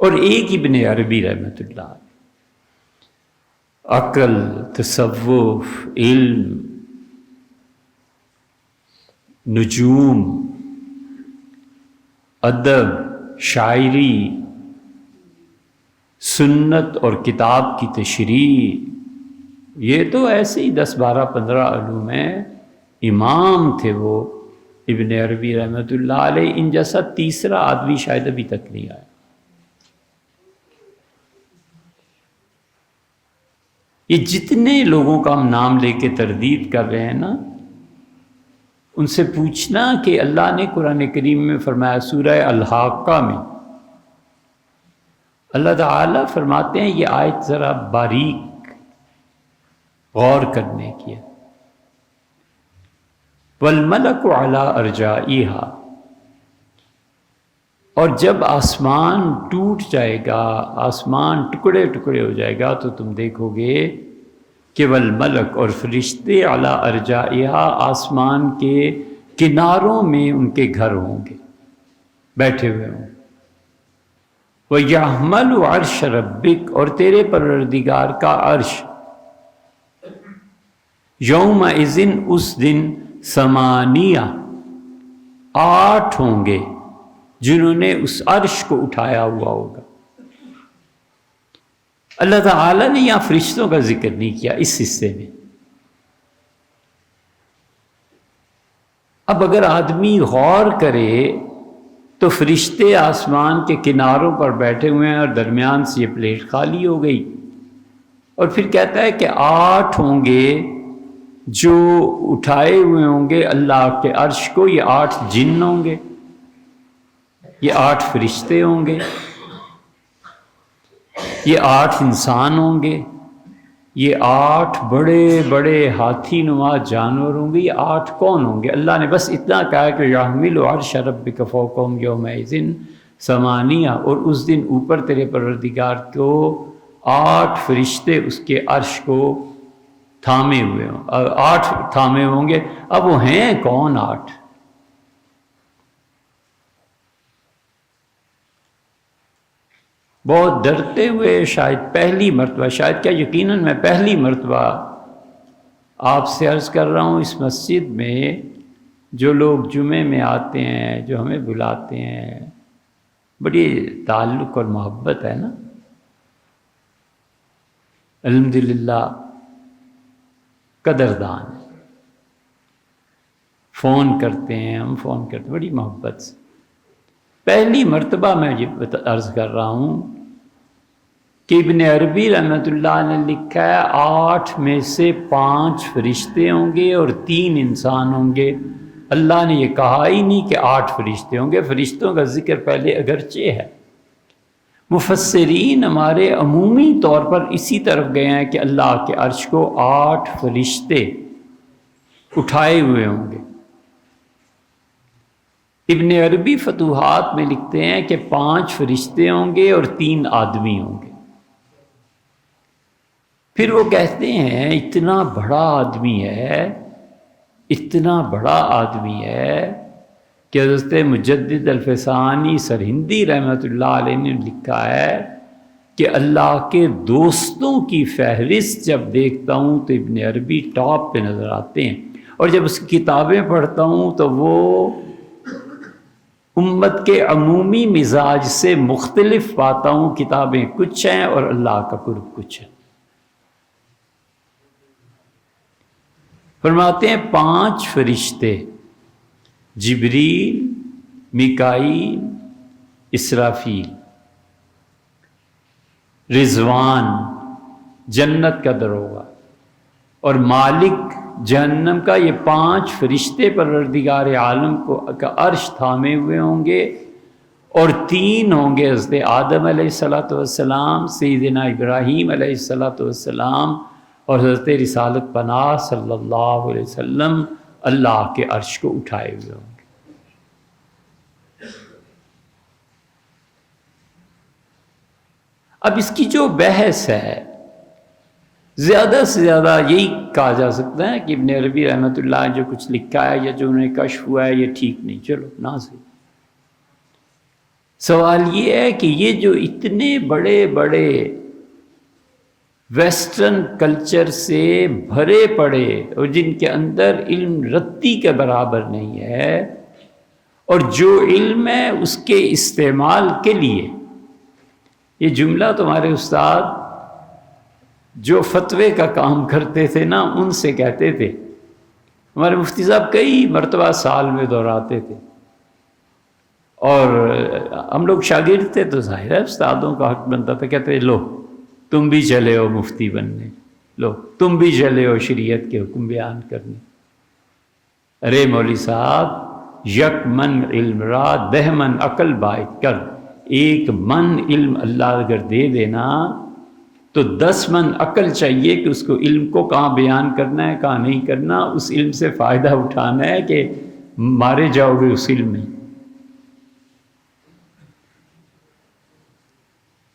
اور ایک ابن عربی رحمۃ اللہ علیہ، عقل، تصوف، علم، نجوم، ادب، شاعری، سنت اور کتاب کی تشریح، یہ تو ایسے ہی 10 12 15 علوم ہیں، امام تھے وہ ابن عربی رحمۃ اللہ علیہ۔ ان جیسا تیسرا آدمی شاید ابھی تک نہیں آیا۔ یہ جتنے لوگوں کا ہم نام لے کے تردید کر رہے ہیں نا، ان سے پوچھنا کہ اللہ نے قرآن کریم میں فرمایا، سورہ الحاقہ میں اللہ تعالیٰ فرماتے ہیں، یہ آیت ذرا باریک غور کرنے کی ہے، وَالْمَلَكُ عَلَىٰ أَرْجَائِهَا، اور جب آسمان ٹوٹ جائے گا، آسمان ٹکڑے ٹکڑے ہو جائے گا، تو تم دیکھو گے کہ والملک، اور فرشتے علی ارجائها، آسمان کے کناروں میں ان کے گھر ہوں گے، بیٹھے ہوئے ہوں گے۔ وَيَحْمَلُ عَرْشَ رَبِّكَ، اور تیرے پروردگار کا عرش، یومئذ، اس دن، 8 ہوں گے جنہوں نے اس عرش کو اٹھایا ہوا ہوگا۔ اللہ تعالیٰ نے یہاں فرشتوں کا ذکر نہیں کیا اس حصے میں۔ اب اگر آدمی غور کرے تو فرشتے آسمان کے کناروں پر بیٹھے ہوئے ہیں اور درمیان سے یہ پلیٹ خالی ہو گئی، اور پھر کہتا ہے کہ 8 ہوں گے جو اٹھائے ہوئے ہوں گے اللہ کے عرش کو، یہ 8 جن ہوں گے، یہ 8 فرشتے ہوں گے، یہ 8 انسان ہوں گے، یہ 8 بڑے بڑے ہاتھی نما جانور ہوں گے۔ یہ 8 کون ہوں گے؟ اللہ نے بس اتنا کہا کہ یحمل عرش ربک فوقہم یومئذ 8، اور اس دن اوپر تیرے پروردگار کو 8 فرشتے اس کے عرش کو تھامے ہوئے ہوں، 8 تھامے ہوں گے۔ اب وہ ہیں کون 8؟ بہت ڈرتے ہوئے، شاید پہلی مرتبہ، شاید کیا یقیناً میں پہلی مرتبہ آپ سے عرض کر رہا ہوں، اس مسجد میں جو لوگ جمعے میں آتے ہیں، جو ہمیں بلاتے ہیں، بڑی تعلق اور محبت ہے نا، الحمدللہ، قدردان، فون کرتے ہیں، ہم فون کرتے ہیں بڑی محبت سے۔ پہلی مرتبہ میں یہ عرض کر رہا ہوں کہ ابن عربی رحمۃ اللہ نے لکھا ہے 8 میں سے 5 فرشتے ہوں گے اور 3 انسان ہوں گے۔ اللہ نے یہ کہا ہی نہیں کہ 8 فرشتے ہوں گے، فرشتوں کا ذکر پہلے اگرچہ ہے۔ مفسرین ہمارے عمومی طور پر اسی طرف گئے ہیں کہ اللہ کے عرش کو 8 فرشتے اٹھائے ہوئے ہوں گے۔ ابن عربی فتوحات میں لکھتے ہیں کہ 5 فرشتے ہوں گے اور 3 آدمی ہوں گے۔ پھر وہ کہتے ہیں اتنا بڑا آدمی ہے، اتنا بڑا آدمی ہے کہ حضرت مجدد الفسانی سرہندی رحمۃ اللہ علیہ نے لکھا ہے کہ اللہ کے دوستوں کی فہرست جب دیکھتا ہوں تو ابن عربی ٹاپ پہ نظر آتے ہیں، اور جب اس کی کتابیں پڑھتا ہوں تو وہ امت کے عمومی مزاج سے مختلف پاتا ہوں۔ کتابیں کچھ ہیں اور اللہ کا قرب کچھ ہے۔ فرماتے ہیں 5 فرشتے، جبریل، میکائیل، اسرافیل، رضوان جنت کا دروغہ اور مالک جہنم کا، یہ 5 فرشتے پروردگار عالم کو کا عرش تھامے ہوئے ہوں گے، اور 3 ہوں گے حضرت آدم علیہ السلام، سیدنا ابراہیم علیہ السلام، اور حضرت رسالت پناہ صلی اللہ علیہ وسلم اللہ کے عرش کو اٹھائے ہوئے ہوں گے۔ اب اس کی جو بحث ہے، زیادہ سے زیادہ یہی کہا جا سکتا ہے کہ ابن عربی رحمۃ اللہ نے جو کچھ لکھا ہے یا جو انہیں کشف ہوا ہے یہ ٹھیک نہیں، چلو نہ صحیح۔ سوال یہ ہے کہ یہ جو اتنے بڑے بڑے ویسٹرن کلچر سے بھرے پڑے اور جن کے اندر علم رتی کے برابر نہیں ہے، اور جو علم ہے اس کے استعمال کے لیے، یہ جملہ تمہارے استاد جو فتوے کا کام کرتے تھے نا ان سے کہتے تھے، ہمارے مفتی صاحب کئی مرتبہ سال میں دہراتے تھے، اور ہم لوگ شاگرد تھے تو ظاہر ہے استادوں کا حق بنتا تھا، کہتے لو تم بھی چلے ہو مفتی بننے، لو تم بھی چلے ہو شریعت کے حکم بیان کرنے۔ ارے مولوی صاحب، یک من علم را 10 من عقل باید کر، ایک من علم اللہ اگر دے دینا تو 10 من عقل چاہیے کہ اس کو علم کو کہاں بیان کرنا ہے کہاں نہیں کرنا، اس علم سے فائدہ اٹھانا ہے کہ مارے جاؤ گے اس علم میں۔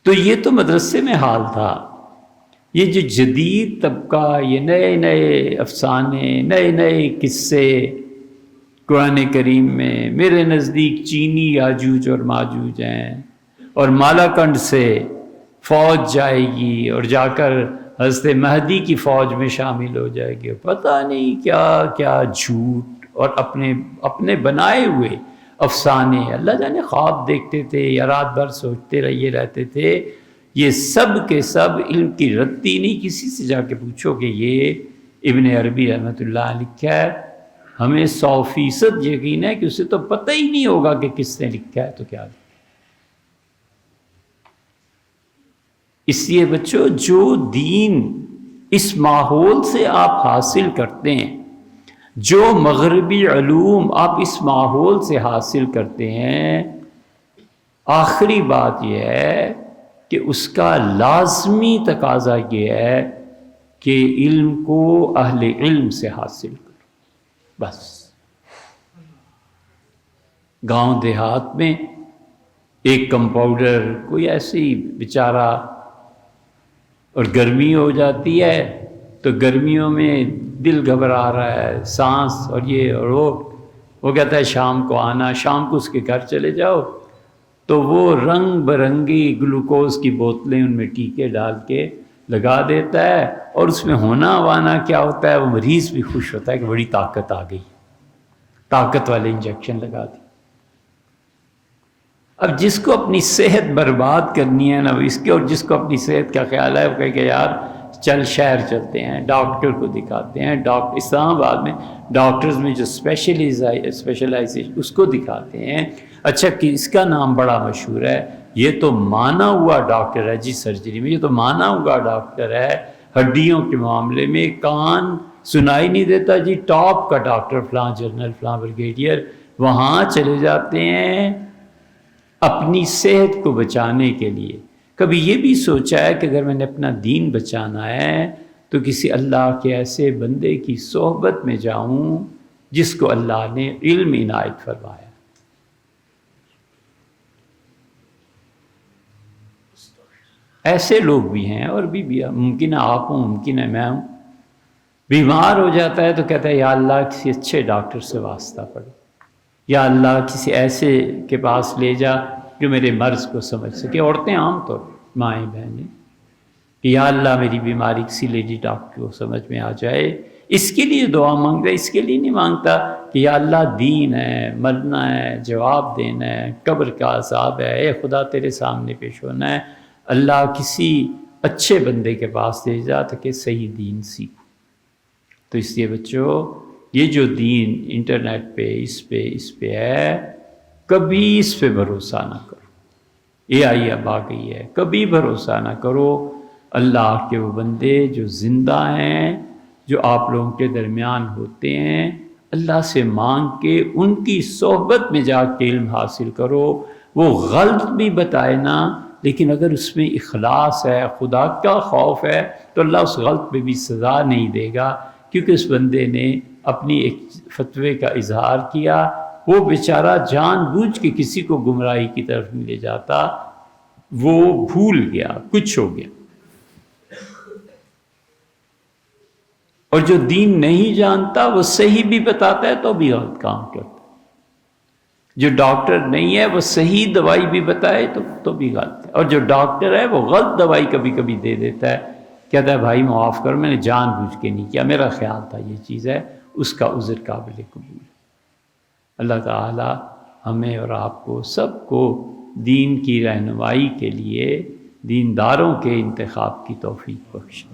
تو یہ تو مدرسے میں حال تھا۔ یہ جو جدید طبقہ، یہ نئے نئے افسانے، نئے نئے قصے قرآن کریم میں، میرے نزدیک چینی یاجوج اور ماجوج ہیں، اور مالاکنڈ سے فوج جائے گی اور جا کر حضرت مہدی کی فوج میں شامل ہو جائے گی، پتہ نہیں کیا کیا جھوٹ اور اپنے بنائے ہوئے افسانے، اللہ جانے خواب دیکھتے تھے یا رات بھر سوچتے رہتے تھے۔ یہ سب کے سب علم کی رتی نہیں، کسی سے جا کے پوچھو کہ یہ ابن عربی رحمۃ اللہ علیہ لکھا ہے، ہمیں 100% یقین ہے کہ اسے تو پتہ ہی نہیں ہوگا کہ کس نے لکھا ہے تو کیا لکھا۔ اس لیے بچوں، جو دین اس ماحول سے آپ حاصل کرتے ہیں، جو مغربی علوم آپ اس ماحول سے حاصل کرتے ہیں، آخری بات یہ ہے کہ اس کا لازمی تقاضا یہ ہے کہ علم کو اہل علم سے حاصل کرو۔ بس گاؤں دیہات میں ایک کمپاؤنڈر کوئی ایسی بیچارہ، اور گرمی ہو جاتی ہے تو گرمیوں میں دل گھبرا رہا ہے، سانس اور یہ اور وہ کہتا ہے شام کو آنا، شام کو اس کے گھر چلے جاؤ تو وہ رنگ برنگی گلوکوز کی بوتلیں ان میں ٹیکے ڈال کے لگا دیتا ہے، اور اس میں ہونا وانا کیا ہوتا ہے، وہ مریض بھی خوش ہوتا ہے کہ بڑی طاقت آ گئی، طاقت والے انجیکشن لگا دی۔ اب جس کو اپنی صحت برباد کرنی ہے نا اس کے، اور جس کو اپنی صحت کا خیال ہے وہ کہے کہ یار چل شہر چلتے ہیں، ڈاکٹر کو دکھاتے ہیں، اسلام آباد میں ڈاکٹرز میں جو اسپیشلائزیشن اس کو دکھاتے ہیں، اچھا کہ اس کا نام بڑا مشہور ہے، یہ تو مانا ہوا ڈاکٹر ہے جی، سرجری میں یہ تو مانا ہوا ڈاکٹر ہے، ہڈیوں کے معاملے میں کان سنائی نہیں دیتا جی، ٹاپ کا ڈاکٹر فلاں جنرل فلاں بریگیڈیئر، وہاں چلے جاتے ہیں اپنی صحت کو بچانے کے لیے۔ کبھی یہ بھی سوچا ہے کہ اگر میں نے اپنا دین بچانا ہے تو کسی اللہ کے ایسے بندے کی صحبت میں جاؤں جس کو اللہ نے علم عنایت فرمایا۔ ایسے لوگ بھی ہیں، اور بھی ممکن ہے آپ ہوں، ممکن ہے میں ہوں، بیمار ہو جاتا ہے تو کہتا ہے یا اللہ کسی اچھے ڈاکٹر سے واسطہ پڑے، یا اللہ کسی ایسے کے پاس لے جا جو میرے مرض کو سمجھ سکے۔ عورتیں عام طور مائیں بہنیں کہ یا اللہ میری بیماری کسی لیڈی ڈاکٹر کو سمجھ میں آ جائے، اس کے لیے دعا مانگتا ہے، اس کے لیے نہیں مانگتا کہ یا اللہ دین ہے، مرنا ہے، جواب دینا ہے، قبر کا عذاب ہے، اے خدا تیرے سامنے پیش ہونا ہے، اللہ کسی اچھے بندے کے پاس لے جا تاکہ صحیح دین سیکھو۔ تو اس لیے بچوں، یہ جو دین انٹرنیٹ پہ اس پہ ہے، کبھی اس پہ بھروسہ نہ کرو، یہ آئی اب آ گئی ہے، کبھی بھروسہ نہ کرو۔ اللہ کے وہ بندے جو زندہ ہیں، جو آپ لوگوں کے درمیان ہوتے ہیں، اللہ سے مانگ کے ان کی صحبت میں جا کے علم حاصل کرو۔ وہ غلط بھی بتائے نا، لیکن اگر اس میں اخلاص ہے، خدا کا خوف ہے، تو اللہ اس غلط پہ بھی سزا نہیں دے گا، کیونکہ اس بندے نے اپنی ایک فتوے کا اظہار کیا، وہ بیچارہ جان بوجھ کے کسی کو گمراہی کی طرف نہیں لے جاتا، وہ بھول گیا، کچھ ہو گیا۔ اور جو دین نہیں جانتا وہ صحیح بھی بتاتا ہے تو بھی غلط کام کرتا ہے۔ جو ڈاکٹر نہیں ہے وہ صحیح دوائی بھی بتائے تو بھی غلط ہے، اور جو ڈاکٹر ہے وہ غلط دوائی کبھی کبھی دے دیتا ہے، کہتا ہے بھائی معاف کرو میں نے جان بوجھ کے نہیں کیا، میرا خیال تھا یہ چیز ہے، اس کا عذر قابل قبول ہے۔ اللہ تعالی ہمیں اور آپ کو سب کو دین کی رہنمائی کے لیے دینداروں کے انتخاب کی توفیق بخشے۔